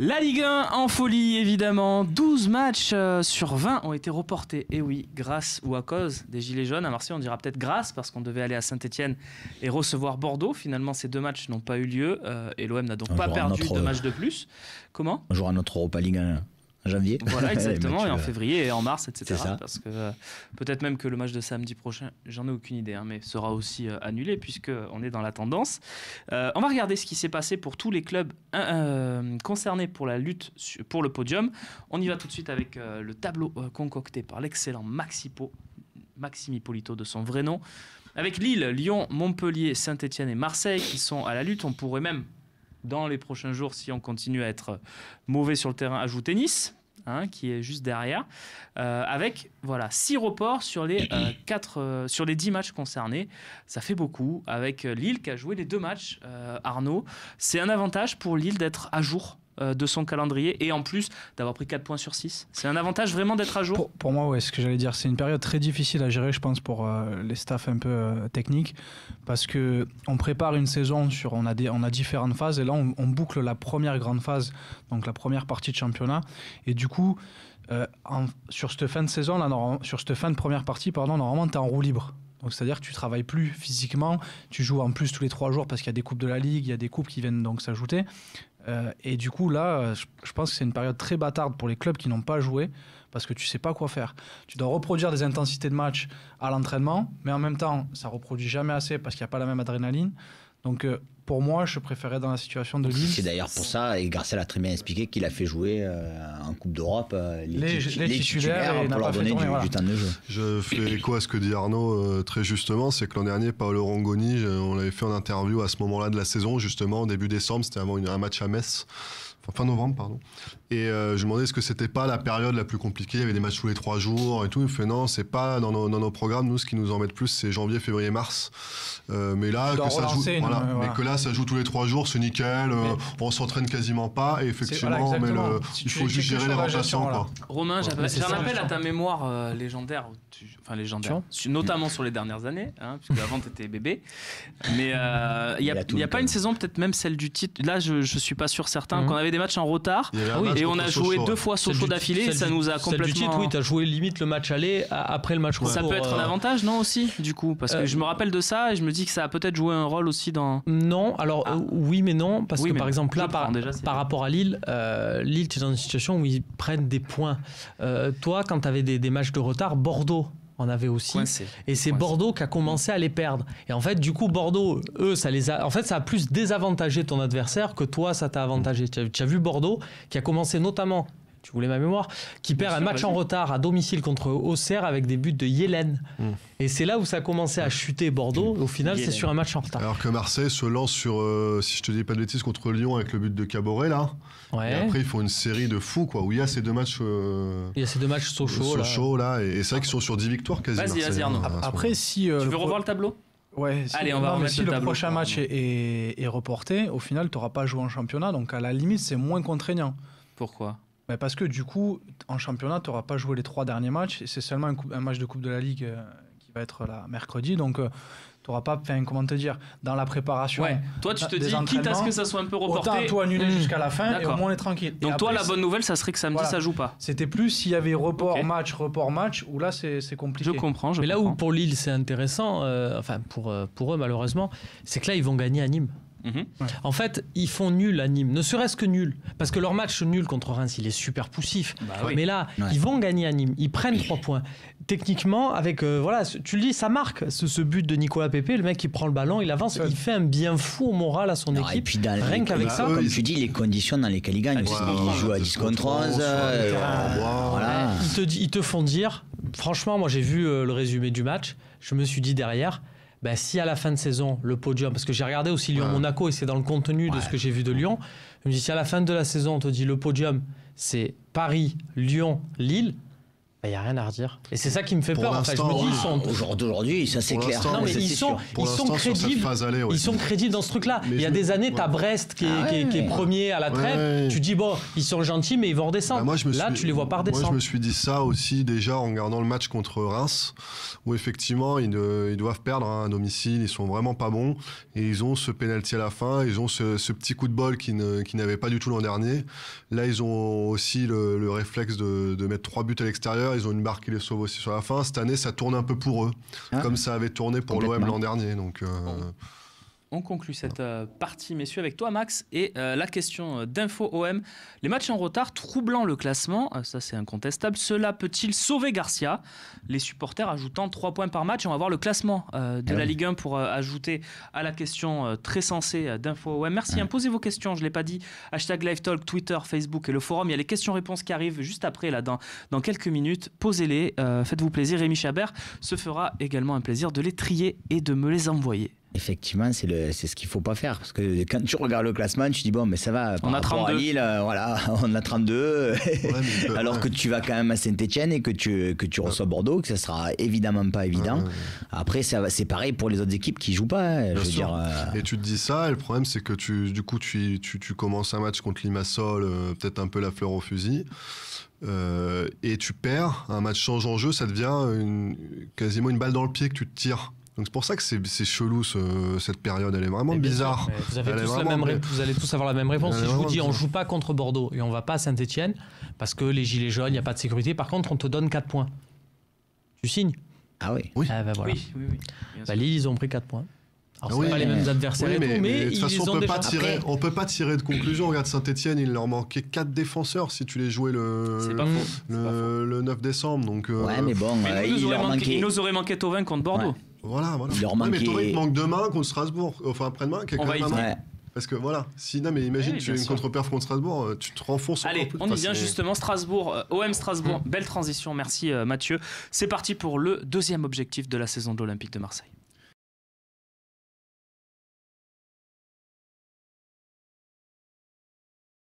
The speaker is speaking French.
La Ligue 1 en folie, évidemment. 12 matchs sur 20 ont été reportés. Et oui, grâce ou à cause des Gilets jaunes. À Marseille, on dira peut-être grâce, parce qu'on devait aller à Saint-Etienne et recevoir Bordeaux. Finalement, ces deux matchs n'ont pas eu lieu. Et l'OM n'a donc pas perdu de match de plus. Comment ? On jouera notre Europa League en janvier. Voilà, exactement. Et en février et en mars, etc. C'est ça. Parce que peut-être même que le match de samedi prochain, j'en ai aucune idée, mais sera aussi annulé, puisqu'on est dans la tendance. On va regarder ce qui s'est passé pour tous les clubs concernés pour la lutte pour le podium. On y va tout de suite avec le tableau concocté par l'excellent Maxime Hippolito de son vrai nom. Avec Lille, Lyon, Montpellier, Saint-Etienne et Marseille qui sont à la lutte. On pourrait même, dans les prochains jours, si on continue à être mauvais sur le terrain, ajouter Nice, qui est juste derrière, avec 6 reports sur les 10 matchs concernés. Ça fait beaucoup, avec Lille qui a joué les 2 matchs. Arnaud, c'est un avantage pour Lille d'être à jour de son calendrier et en plus d'avoir pris 4 points sur 6. C'est un avantage vraiment d'être à jour. Pour moi, ce que j'allais dire, c'est une période très difficile à gérer, je pense, pour les staffs un peu techniques, parce qu'on prépare une saison on a différentes phases, et là on boucle la première grande phase, donc la première partie de championnat, et du coup sur cette fin de saison, sur cette fin de première partie, normalement tu es en roue libre. Donc c'est-à-dire que tu travailles plus physiquement, tu joues en plus tous les 3 jours parce qu'il y a des coupes de la Ligue, il y a des coupes qui viennent donc s'ajouter. Et du coup là, je pense que c'est une période très bâtarde pour les clubs qui n'ont pas joué, parce que tu sais pas quoi faire. Tu dois reproduire des intensités de match à l'entraînement, mais en même temps ça reproduit jamais assez parce qu'il n'y a pas la même adrénaline. Donc pour moi, je préférais dans la situation de Lille. C'est d'ailleurs pour ça, et Garcia l'a très bien expliqué, qu'il a fait jouer en Coupe d'Europe les titulaires pour leur donner du temps de jeu. Je fais écho à ce que dit Arnaud très justement, c'est que l'an dernier, Paolo Rongoni, on l'avait fait en interview à ce moment-là de la saison, justement, début décembre, c'était avant un match à Metz. Fin novembre, pardon. Et je me demandais est-ce que c'était pas la période la plus compliquée, il y avait des matchs tous les 3 jours et tout. Il me fait non, c'est pas dans nos programmes. Nous, ce qui nous embête plus, c'est janvier, février, mars. Mais là, que ça joue, mais que là, ça joue tous les 3 jours, c'est nickel. On s'entraîne quasiment pas. Et effectivement, il faut juste gérer les remplaçants. Quoi. Romain, j'en appelle à ta mémoire légendaire, notamment sur les dernières années, puisque avant tu étais bébé. Mais il n'y a pas une saison, peut-être même celle du titre. Là, je suis pas sûr certain qu'on avait des matchs en retard et on a joué 2 fois Sochaux d'affilée et ça nous a complètement... Celle du titre, oui, tu as joué limite le match aller après le match retour. Ça peut être un avantage, non, aussi, du coup, parce que je me rappelle de ça et je me dis que ça a peut-être joué un rôle aussi dans... Non, alors oui mais non, parce que par exemple là, par rapport à Lille, tu es dans une situation où ils prennent des points. Toi, quand tu avais des matchs de retard, Bordeaux en avait aussi, et c'est Bordeaux qui a commencé à les perdre. Et en fait, du coup, Bordeaux, eux, ça a plus désavantagé ton adversaire que toi, ça t'a avantagé. Tu as vu Bordeaux qui a commencé notamment, tu voulais ma mémoire, qui perd un match en retard à domicile contre Auxerre avec des buts de Yellen. Et c'est là où ça a commencé à chuter Bordeaux. Au final, c'est sur un match en retard. Alors que Marseille se lance sur, si je te dis pas de bêtises, contre Lyon avec le but de Caboret là. Ouais. Et après, ils font une série de fous, quoi, où il y a ces 2 matchs. Il y a ces 2 matchs Sochaux là. Et c'est vrai qu'ils sont sur 10 victoires quasi. Vas-y, Arnaud. Après, si. Tu veux revoir le tableau ? Ouais, allez, on va remettre si le prochain match est reporté, au final, tu n'auras pas joué en championnat, donc à la limite, c'est moins contraignant. Pourquoi ? Parce que du coup, en championnat, tu n'auras pas joué les 3 derniers matchs, et c'est seulement un match de Coupe de la Ligue qui va être là mercredi, donc tu n'auras pas, comment te dire, dans la préparation. Ouais. Toi, tu te dis, quitte à ce que ça soit un peu reporté. Autant tout annuler jusqu'à la fin, et au moins on est tranquille. Donc toi, la bonne nouvelle, ça serait que samedi, ça joue pas. C'était plus s'il y avait report match, où là, c'est compliqué. Je comprends. Mais là où pour Lille, c'est intéressant, pour eux, malheureusement, c'est que là, ils vont gagner à Nîmes. En fait, ils font nul à Nîmes, ne serait-ce que nul, parce que leur match nul contre Reims, il est super poussif. Mais là, ils vont gagner à Nîmes, ils prennent 3 points. Techniquement, avec tu le dis, ça marque ce but de Nicolas Pepe, le mec qui prend le ballon, il avance, il fait un bien fou au moral à son équipe. Et puis rien qu'avec ça, comme tu dis, les conditions dans lesquelles ils gagnent, ils jouent à 10 contre 11. Ils te font dire, franchement, moi j'ai vu le résumé du match, je me suis dit derrière, si à la fin de saison, le podium, parce que j'ai regardé aussi Lyon-Monaco et c'est dans le contenu de ce que j'ai vu de Lyon, je me dis si à la fin de la saison, on te dit le podium, c'est Paris, Lyon, Lille, Il n'y a rien à redire. Et c'est ça qui me fait peur. Enfin, je me dis, aujourd'hui, ça c'est clair. Non, mais ils sont crédibles. Ils sont crédibles dans ce truc-là. Il y a des années, tu as Brest qui est premier à la trêve. Tu dis, bon, ils sont gentils, mais ils vont redescendre. Là, tu les vois pas redescendre. Moi, je me suis dit ça aussi déjà en regardant le match contre Reims, où effectivement, ils doivent perdre à domicile. Ils sont vraiment pas bons. Et ils ont ce pénalty à la fin. Ils ont ce petit coup de bol qu'ils n'avaient pas du tout l'an dernier. Là, ils ont aussi le réflexe de mettre 3 buts à l'extérieur. Ils ont une barre qui les sauve aussi sur la fin. Cette année, ça tourne un peu pour eux, comme ça avait tourné pour l'OM l'an dernier. Donc, On conclut cette partie, messieurs, avec toi, Max, et la question d'Info OM. Les matchs en retard troublant le classement, ça c'est incontestable. Cela peut-il sauver Garcia? Les supporters ajoutant 3 points par match. On va voir le classement de la Ligue 1 pour ajouter à la question très sensée d'Info OM. Merci, posez vos questions, je ne l'ai pas dit. Hashtag LiveTalk, Twitter, Facebook et le forum. Il y a les questions-réponses qui arrivent juste après, là, dans quelques minutes. Posez-les, faites-vous plaisir. Rémi Chabert se fera également un plaisir de les trier et de me les envoyer. Effectivement, c'est ce qu'il ne faut pas faire. Parce que quand tu regardes le classement, tu dis, bon, mais ça va. On a 32. À Lille, voilà, on a 32. Alors que tu vas quand même à Saint-Etienne et que tu reçois Bordeaux, que ça ne sera évidemment pas évident. Après, c'est pareil pour les autres équipes qui ne jouent pas. Je veux dire, Et tu te dis ça, et le problème, c'est que tu commences un match contre Limassol, peut-être un peu la fleur au fusil. Et tu perds un match change en jeu, ça devient quasiment une balle dans le pied que tu te tires. Donc c'est pour ça que c'est chelou cette période, elle est vraiment bizarre. Vous allez tous avoir la même réponse. Si je vous dis on joue pas contre Bordeaux et on va pas à Saint-Etienne parce que les gilets jaunes, il n'y a pas de sécurité, par contre on te donne 4 points. Tu signes? Ah oui. Voilà. Oui. Lille, ils ont pris 4 points. Alors, c'est pas les mêmes adversaires mais de toute façon, on peut pas tirer de conclusion. Regarde Saint-Etienne, il leur manquait 4 défenseurs si tu les jouais le 9 décembre. Donc, mais bon, il nous aurait manqué Thauvin contre Bordeaux. Ouais. Voilà. Mais il manque demain contre Strasbourg. Enfin, après-demain, parce que voilà, mais imagine, tu as une contre-perf contre Strasbourg, tu te renfonces encore plus. Allez, on y vient justement, Strasbourg, OM Strasbourg, belle transition, merci Mathieu. C'est parti pour le deuxième objectif de la saison de l'Olympique de Marseille.